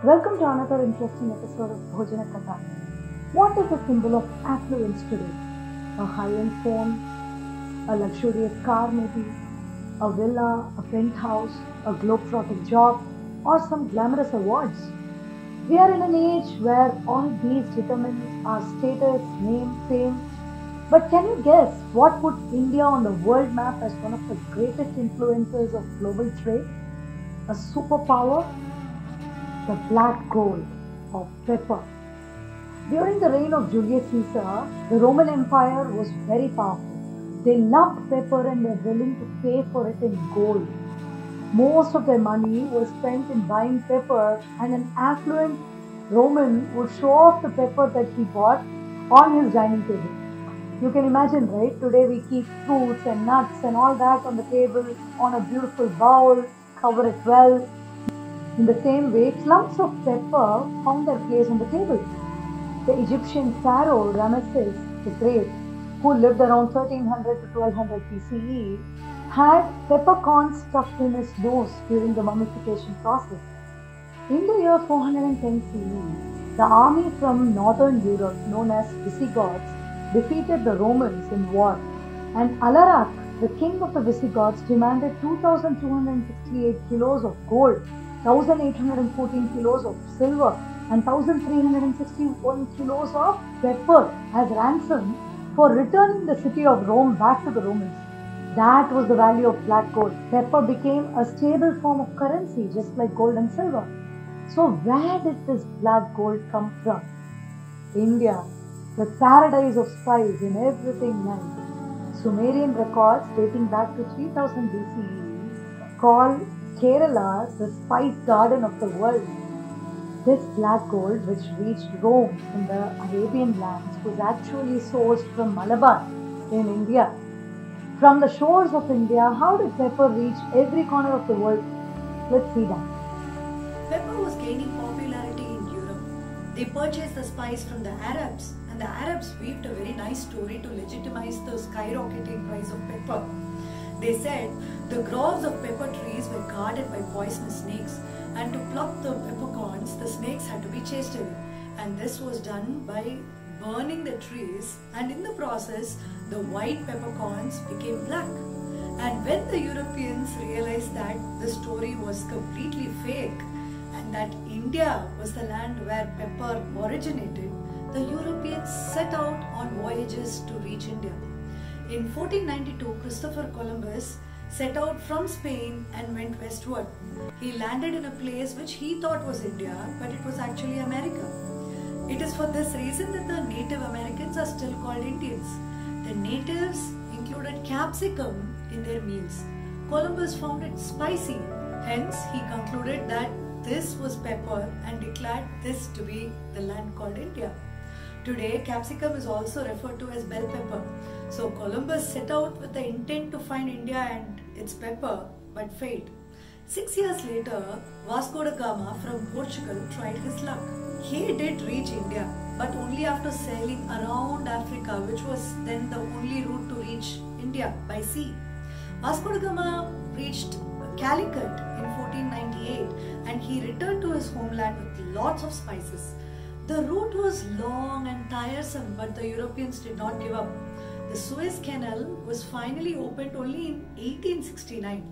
Welcome to another interesting episode of Bhojana Katha. What is the symbol of affluence today? A high-end phone, a luxurious car maybe, a villa, a penthouse, a globe-trotting job, or some glamorous awards. We are in an age where all these determine our status, name, fame. But can you guess what put India on the world map as one of the greatest influencers of global trade? A superpower? The black gold of pepper. During the reign of Julius Caesar, the Roman Empire was very powerful. They loved pepper and were willing to pay for it in gold. Most of their money was spent in buying pepper, and an affluent Roman would show off the pepper that he bought on his dining table. You can imagine, right? Today we keep fruits and nuts and all that on the table on a beautiful bowl, cover it well. In the same way, clumps of pepper found their place on the table. The Egyptian pharaoh Ramesses the Great, who lived around 1300 to 1200 BCE, had peppercorns stuffed in his nose during the mummification process. In the year 410 CE, the army from northern Europe, known as Visigoths, defeated the Romans in war, and Alaric, the king of the Visigoths, demanded 2,268 kilos of gold, 1,814 kilos of silver, and 1,361 kilos of pepper as ransom for returning the city of Rome back to the Romans. That was the value of black gold. Pepper became a stable form of currency, just like gold and silver. So where did this black gold come from? India, the paradise of spice in everything nice. Sumerian records dating back to 3000 BCE call Kerala the spice garden of the world. This black gold, which reached Rome from the Arabian lands, was actually sourced from Malabar in India. From the shores of India, how did pepper reach every corner of the world? Let's see that. Pepper was gaining popularity in Europe. They purchased the spice from the Arabs, and the Arabs weaved a very nice story to legitimize the skyrocketing price of pepper. They said the groves of pepper trees were guarded by poisonous snakes, and to pluck the peppercorns, the snakes had to be chased away. And this was done by burning the trees, and in the process, the white peppercorns became black. And when the Europeans realized that the story was completely fake and that India was the land where pepper originated, the Europeans set out on voyages to reach India. In 1492, Christopher Columbus set out from Spain and went westward. He landed in a place which he thought was India, but it was actually America. It is for this reason that the Native Americans are still called Indians. The natives included capsicum in their meals. Columbus found it spicy, hence he concluded that this was pepper and declared this to be the land called India. Today, capsicum is also referred to as bell pepper. So Columbus set out with the intent to find India and its pepper, but failed. 6 years later, Vasco da Gama from Portugal tried his luck. He did reach India, but only after sailing around Africa, which was then the only route to reach India by sea. Vasco da Gama reached Calicut in 1498, and he returned to his homeland with lots of spices. The route was long and tiresome, but the Europeans did not give up. The Suez Canal was finally opened only in 1869,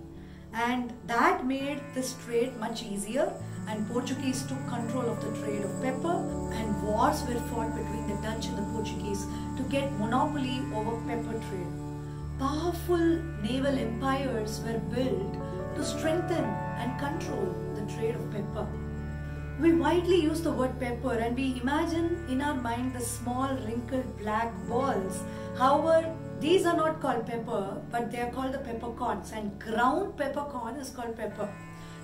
and that made this trade much easier, and Portuguese took control of the trade of pepper, and wars were fought between the Dutch and the Portuguese to get monopoly over pepper trade. Powerful naval empires were built to strengthen and control the trade of pepper. We widely use the word pepper and we imagine in our mind the small wrinkled black balls. However, these are not called pepper, but they are called the peppercorns, and ground peppercorn is called pepper.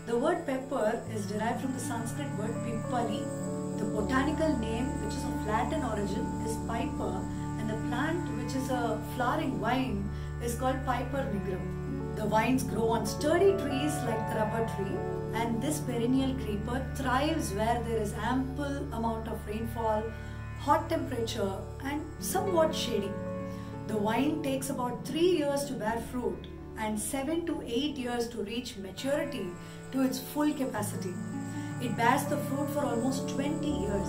The word pepper is derived from the Sanskrit word pippali. The botanical name, which is of Latin origin, is piper, and the plant, which is a flowering vine, is called Piper nigrum. The vines grow on sturdy trees like the rubber tree, and this perennial creeper thrives where there is ample amount of rainfall, hot temperature, and somewhat shady. The vine takes about 3 years to bear fruit and 7 to 8 years to reach maturity to its full capacity. It bears the fruit for almost 20 years.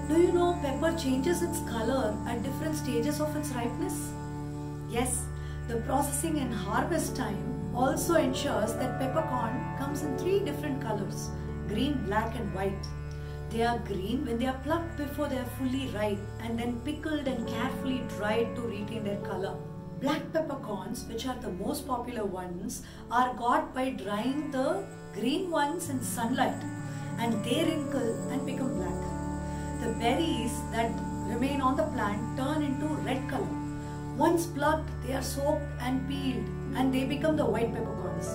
Do you know pepper changes its color at different stages of its ripeness? Yes, the processing and harvest time also ensures that peppercorn comes in 3 different colors: green, black and white. They are green when they are plucked before they are fully ripe and then pickled and carefully dried to retain their color. Black peppercorns, which are the most popular ones, are got by drying the green ones in sunlight, and they wrinkle and become black. The berries that remain on the plant turn into red color. Once plucked, they are soaked and peeled and they become the white peppercorns.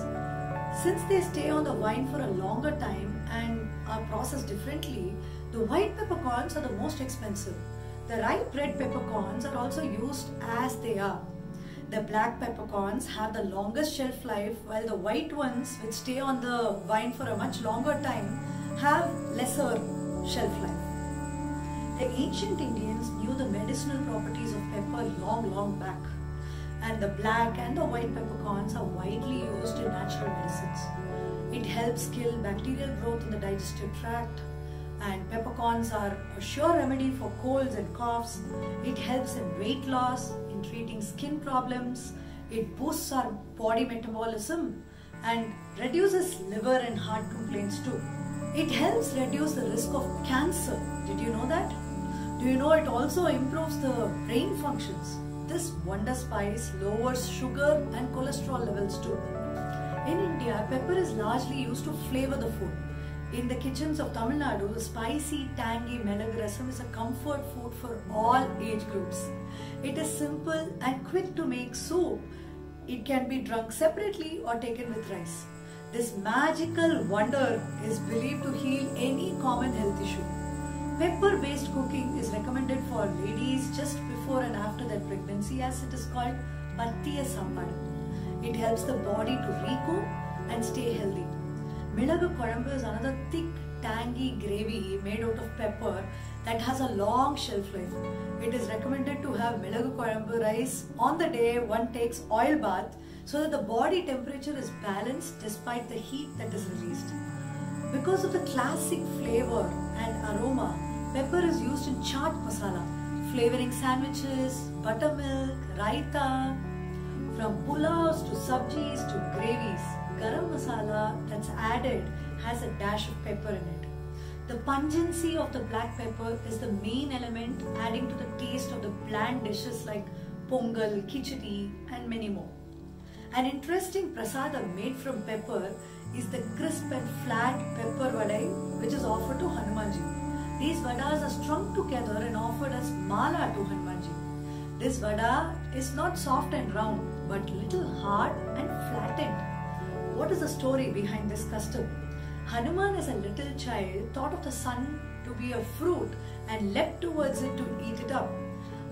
Since they stay on the vine for a longer time and are processed differently, the white peppercorns are the most expensive. The ripe red peppercorns are also used as they are. The black peppercorns have the longest shelf life, while the white ones, which stay on the vine for a much longer time, have lesser shelf life. The ancient Indians knew the medicinal properties of pepper long back, and the black and the white peppercorns are widely used in natural medicines. It helps kill bacterial growth in the digestive tract, and peppercorns are a sure remedy for colds and coughs. It helps in weight loss, in treating skin problems. It boosts our body metabolism and reduces liver and heart complaints too. It helps reduce the risk of cancer. Did you know that? Do you know it also improves the brain functions? This wonder spice lowers sugar and cholesterol levels too. In India, pepper is largely used to flavor the food. In the kitchens of Tamil Nadu, the spicy, tangy melagu rasam is a comfort food for all age groups. It is simple and quick to make soup. It can be drunk separately or taken with rice. This magical wonder is believed to heal any common health issue. Pepper-based cooking is recommended for ladies just before and after their pregnancy, as it is called Pattiya Sampadu. It helps the body to recoup and stay healthy. Milagu Korambu is another thick, tangy gravy made out of pepper that has a long shelf life. It is recommended to have Milagu Korambu rice on the day one takes oil bath so that the body temperature is balanced despite the heat that is released. Because of the classic flavor and aroma, pepper is used in chaat masala, flavoring sandwiches, buttermilk, raita. From pulaus to sabjis to gravies, garam masala that's added has a dash of pepper in it. The pungency of the black pepper is the main element, adding to the taste of the bland dishes like pongal, khichdi and many more. An interesting prasadam made from pepper is the crisp and flat pepper vadai, which is offered to Hanumanji. These vadas are strung together and offered as mala to Hanumanji. This vada is not soft and round, but little hard and flattened. What is the story behind this custom? Hanuman as a little child thought of the sun to be a fruit and leapt towards it to eat it up.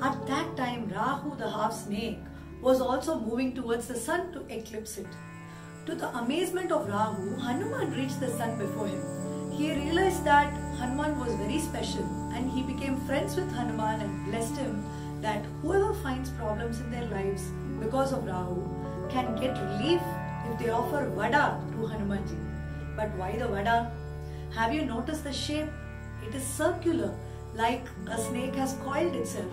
At that time, Rahu, the half snake, was also moving towards the sun to eclipse it. To the amazement of Rahu, Hanuman reached the sun before him. He realized that Hanuman was very special, and he became friends with Hanuman and blessed him that whoever finds problems in their lives because of Rahu can get relief if they offer vada to Hanumanji. But why the vada? Have you noticed the shape? It is circular, like a snake has coiled itself,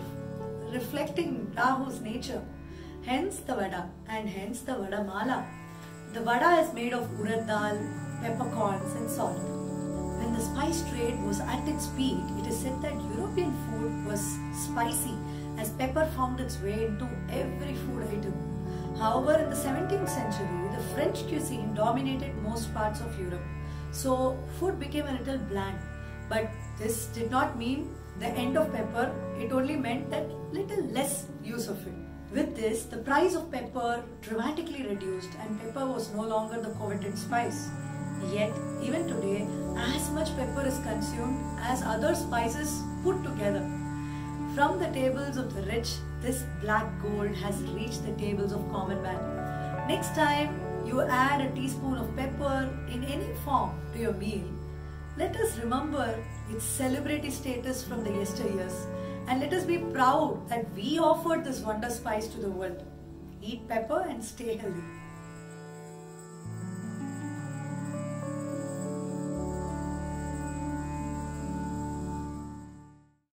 reflecting Rahu's nature. Hence the vada, and hence the vada mala. The vada is made of urad dal, peppercorns and salt. When the spice trade was at its peak, it is said that European food was spicy as pepper found its way into every food item. However, in the 17th century, the French cuisine dominated most parts of Europe. So food became a little bland. But this did not mean the end of pepper, it only meant that little less use of it. With this, the price of pepper dramatically reduced and pepper was no longer the coveted spice. Yet, even today, as much pepper is consumed as other spices put together. From the tables of the rich, this black gold has reached the tables of common man. Next time you add a teaspoon of pepper in any form to your meal, let us remember its celebrity status from the yesteryears. And let us be proud that we offered this wonder spice to the world. Eat pepper and stay healthy.